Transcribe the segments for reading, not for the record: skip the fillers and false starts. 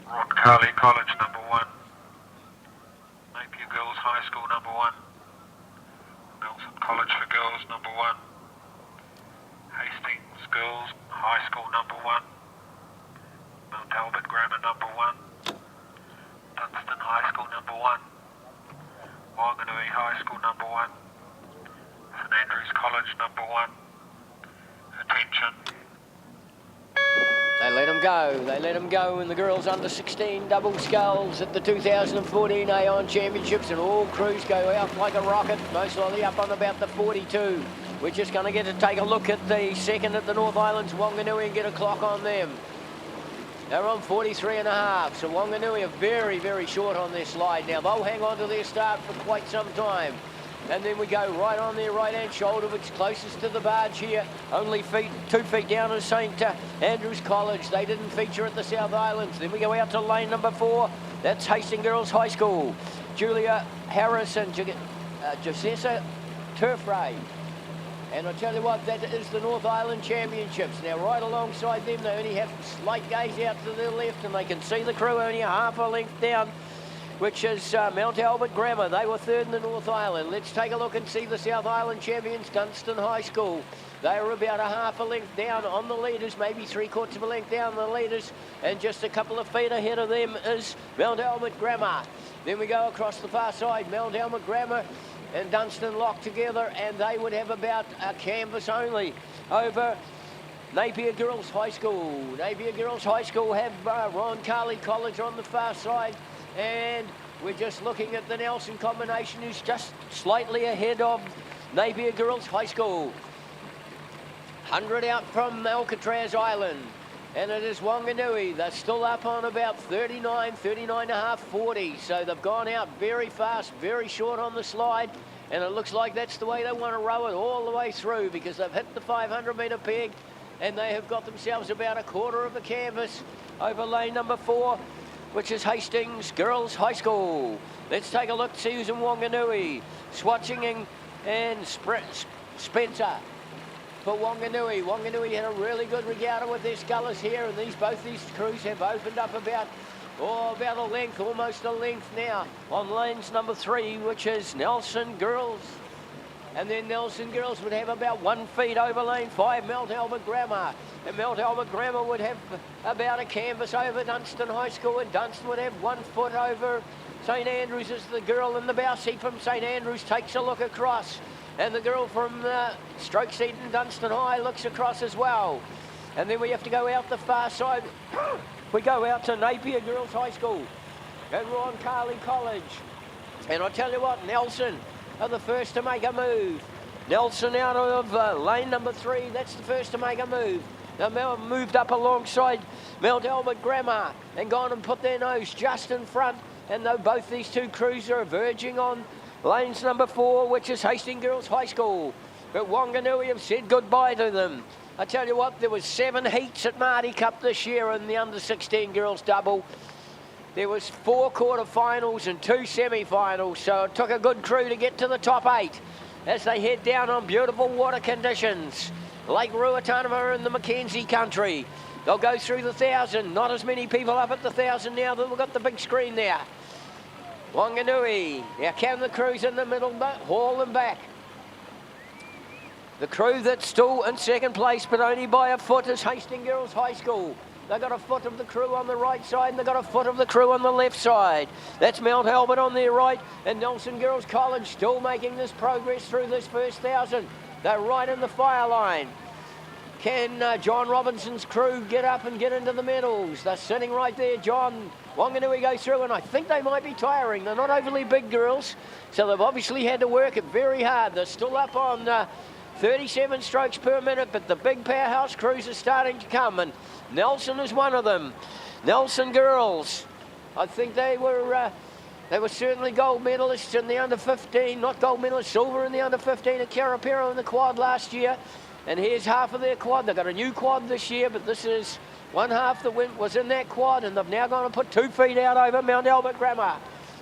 Carly College number 1, Napier Girls High School number 1, Nelson College for Girls number 1, Hastings Girls High School number 1, Mount Albert Grammar number 1, Dunstan High School number 1, Wanganui High School number 1, St Andrews College number 1. Attention. They let them go in the girls under 16 double sculls at the 2014 Aon Championships, and all crews go out like a rocket, most likely up on about the 42. We're just going to get to take a look at the second at the North Islands, Wanganui, and get a clock on them. They're on 43.5, so Wanganui are very, very short on their slide. Now they'll hang on to their start for quite some time. And then we go right on their right-hand shoulder, which is closest to the barge here. Only 2 feet down at St Andrews College. They didn't feature at the South Islands. Then we go out to lane number 4. That's Hastings Girls High School. Julia Harris and Josessa Turfray. And I tell you what, that is the North Island Championships. Now, right alongside them, they only have slight gaze out to their left, and they can see the crew only a half a length down, which is Mount Albert Grammar. They were third in the North Island. Let's take a look and see the South Island champions, Dunstan High School. They are about a half a length down on the leaders, maybe 3/4 of a length down the leaders, and just a couple of feet ahead of them is Mount Albert Grammar. Then we go across the far side, Mount Albert Grammar and Dunstan locked together, and they would have about a canvas only over Napier Girls High School. Napier Girls High School have Ron Carly College on the far side, and we're just looking at the Nelson combination, who's just slightly ahead of Napier Girls High School. 100 out from Alcatraz Island, and it is Wanganui. They're still up on about 39.5, 40. So they've gone out very fast, very short on the slide, and it looks like that's the way they want to row it all the way through, because they've hit the 500-metre peg, and they have got themselves about a quarter of a canvas over lane number 4, which is Hastings Girls High School. Let's take a look to Susan Wanganui, Swatching and Spencer for Wanganui. Wanganui had a really good regatta with their scullers here, and both these crews have opened up about a length, almost a length now, on lanes number 3, which is Nelson Girls. And then Nelson Girls would have about 1 feet over lane 5, Mount Albert Grammar. And Mount Albert Grammar would have about a canvas over Dunstan High School, and Dunstan would have 1 foot over St Andrews as the girl in the bow seat from St Andrews takes a look across. And the girl from stroke seat in Dunstan High looks across as well. And then we have to go out the far side. We go out to Napier Girls High School and Ron Carly College. And I tell you what, Nelson are the first to make a move. Nelson out of lane number 3, that's the first to make a move. They've moved up alongside Mount Albert Grammar and gone and put their nose just in front, and though both these two crews are verging on lanes number 4, which is Hastings Girls High School. But Wanganui have said goodbye to them. I tell you what, there was 7 heats at Maadi Cup this year in the under-16 girls double. There was 4 quarterfinals and 2 semi-finals, so it took a good crew to get to the top 8 as they head down on beautiful water conditions. Lake Ruatanama in the Mackenzie country. They'll go through the 1,000. Not as many people up at the 1,000 now that we've got the big screen there. Wanganui. Now can the crews in the middle haul them back? The crew that's still in second place, but only by a foot, is Hastings Girls High School. They've got a foot of the crew on the right side, and they've got a foot of the crew on the left side. That's Mount Albert on their right, and Nelson Girls College still making this progress through this first 1,000. They're right in the fire line. Can John Robinson's crew get up and get into the medals? They're sitting right there, John. Wanganui go through, and I think they might be tiring. They're not overly big girls, so they've obviously had to work it very hard. They're still up on 37 strokes per minute, but the big powerhouse crews are starting to come, and Nelson is one of them. Nelson Girls, I think they were certainly gold medalists in the under-15, not gold medalists, silver in the under-15 at Carapero in the quad last year. And here's half of their quad. They've got a new quad this year, but this is one half that was in that quad, and they've now gone to put 2 feet out over Mount Albert Grammar.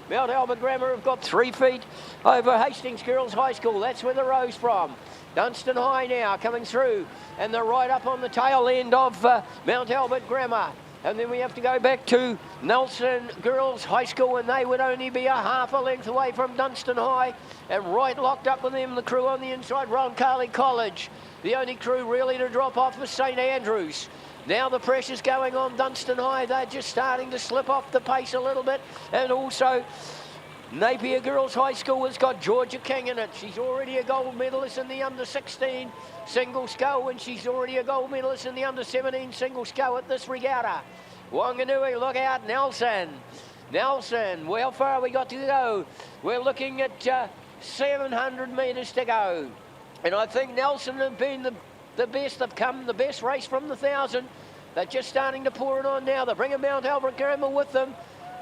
Mount Albert Grammar have got 3 feet over Hastings Girls High School. That's where the row's from. Dunstan High now coming through, and they're right up on the tail end of Mount Albert Grammar. And then we have to go back to Nelson Girls High School, and they would only be a half a length away from Dunstan High. And right locked up with them, the crew on the inside, Roncalli College. The only crew really to drop off was St Andrews. Now the pressure's going on Dunstan High. They're just starting to slip off the pace a little bit. And also Napier Girls High School has got Georgia King in it. She's already a gold medalist in the under-16 single scull, and she's already a gold medalist in the under-17 single scull at this regatta. Wanganui, look out, Nelson. Nelson, well, how far have we got to go? We're looking at 700 metres to go. And I think Nelson have been the best. They've come the best race from the 1,000. They're just starting to pour it on now. They're bringing Mount Albert Grammar with them.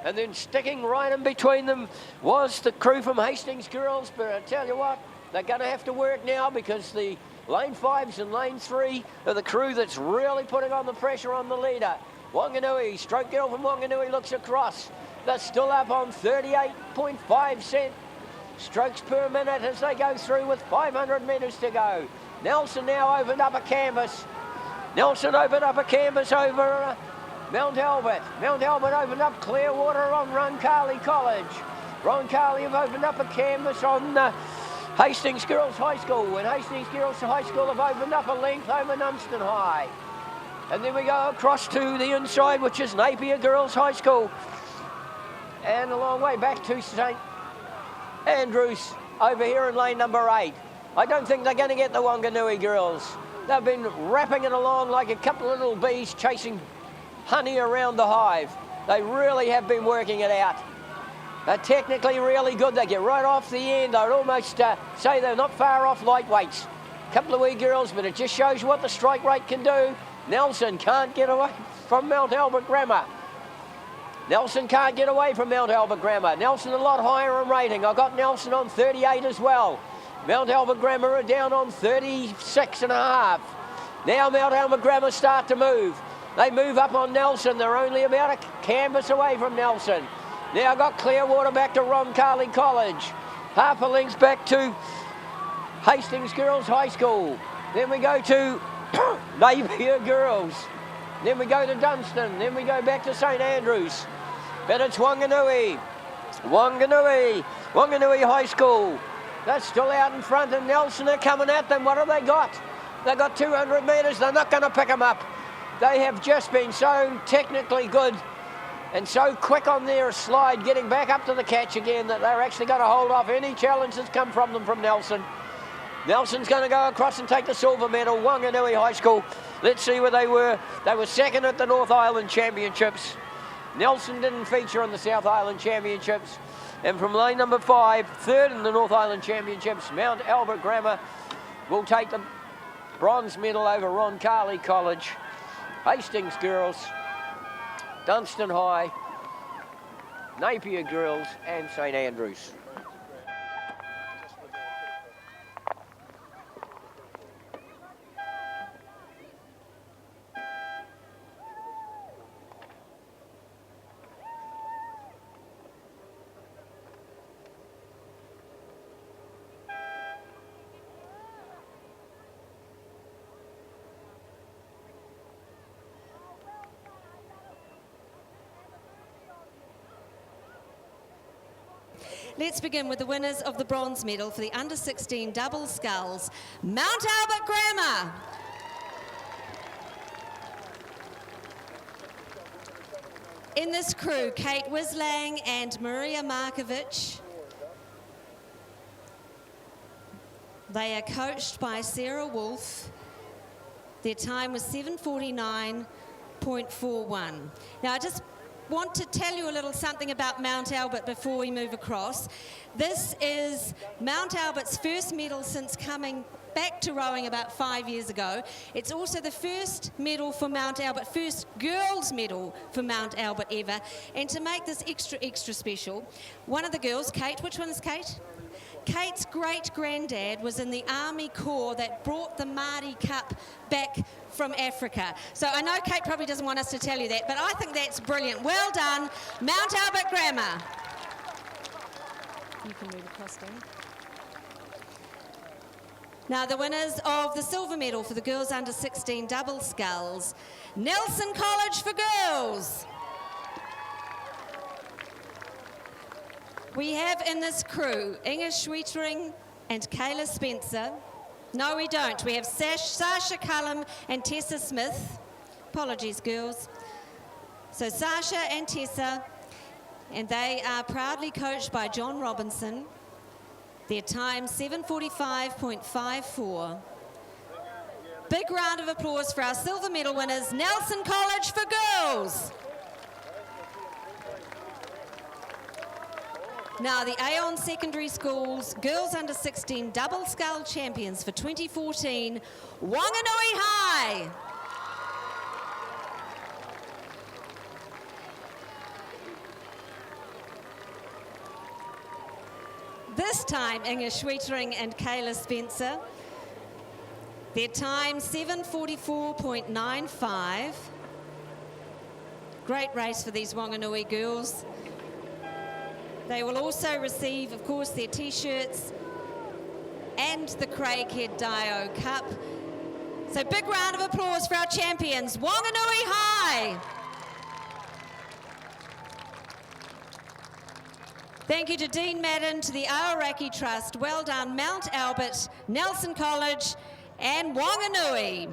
And then sticking right in between them was the crew from Hastings Girls. But I tell you what, they're going to have to work now, because the lane 5s and lane 3 are the crew that's really putting on the pressure on the leader. Wanganui, stroke girl from Wanganui looks across. They're still up on 38.5 cent strokes per minute as they go through with 500 metres to go. Nelson now opened up a canvas. Nelson opened up a canvas over Mount Albert. Mount Albert opened up Clearwater on Roncalli College. Roncalli have opened up a canvas on Hastings Girls High School, and Hastings Girls High School have opened up a length over Dunstan High. And then we go across to the inside, which is Napier Girls High School. And a long way back to St Andrews over here in lane number 8. I don't think they're going to get the Wanganui girls. They've been wrapping it along like a couple of little bees chasing honey around the hive. They really have been working it out. They're technically really good. They get right off the end. I'd almost say they're not far off lightweights. A couple of wee girls, but it just shows you what the strike rate can do. Nelson can't get away from Mount Albert Grammar. Nelson can't get away from Mount Albert Grammar. Nelson a lot higher in rating. I got Nelson on 38 as well. Mount Albert Grammar are down on 36 and a half. Now Mount Albert Grammar start to move. They move up on Nelson. They're only about a canvas away from Nelson. Now got Clearwater back to Roncalli College. Half a length back to Hastings Girls High School. Then we go to Napier Girls. Then we go to Dunstan. Then we go back to St Andrews. But it's Wanganui. Wanganui High School. That's still out in front, and Nelson are coming at them. What have they got? They've got 200 metres. They're not going to pick them up. They have just been so technically good and so quick on their slide, getting back up to the catch again, that they're actually going to hold off any challenge that's come from them from Nelson. Nelson's going to go across and take the silver medal. Wanganui High School. Let's see where they were. They were second at the North Island Championships. Nelson didn't feature on the South Island Championships. And from lane number 5, third in the North Island Championships, Mount Albert Grammar will take the bronze medal over Roncalli College. Hastings Girls, Dunstan High, Napier Girls and St Andrews. Let's begin with the winners of the bronze medal for the under-16 double sculls, Mount Albert Grammar. In this crew, Kate Wislang and Maria Markovic. They are coached by Sarah Wolfe. Their time was 7:49.41. Now, I just want to tell you a little something about Mount Albert before we move across. This is Mount Albert's first medal since coming back to rowing about 5 years ago. It's also the first medal for Mount Albert, first girls medal for Mount Albert ever. And to make this extra special, one of the girls, Kate, which one is Kate? Kate's great-granddad was in the Army Corps that brought the Maadi Cup back from Africa. So I know Kate probably doesn't want us to tell you that, but I think that's brilliant. Well done, Mount Albert Grammar. You can move across, Dan. Now the winners of the silver medal for the girls under 16 double sculls, Nelson College for girls. We have in this crew Inga Schwietering and Kayla Spencer. No, we don't. We have Sasha Cullum and Tessa Smith. Apologies, girls. So Sasha and Tessa, and they are proudly coached by John Robinson. Their time 7:45.54. Big round of applause for our silver medal winners, Nelson College for girls. Now the Aon Secondary Schools girls under 16 double scull champions for 2014, Wanganui High. This time, Inga Schwietering and Kayla Spencer. Their time, 7:44.95. Great race for these Wanganui girls. They will also receive, of course, their T-shirts and the Craighead Dio Cup. So big round of applause for our champions, Wanganui High. Thank you to Dean Madden, to the Aoraki Trust. Well done, Mount Albert, Nelson College, and Wanganui.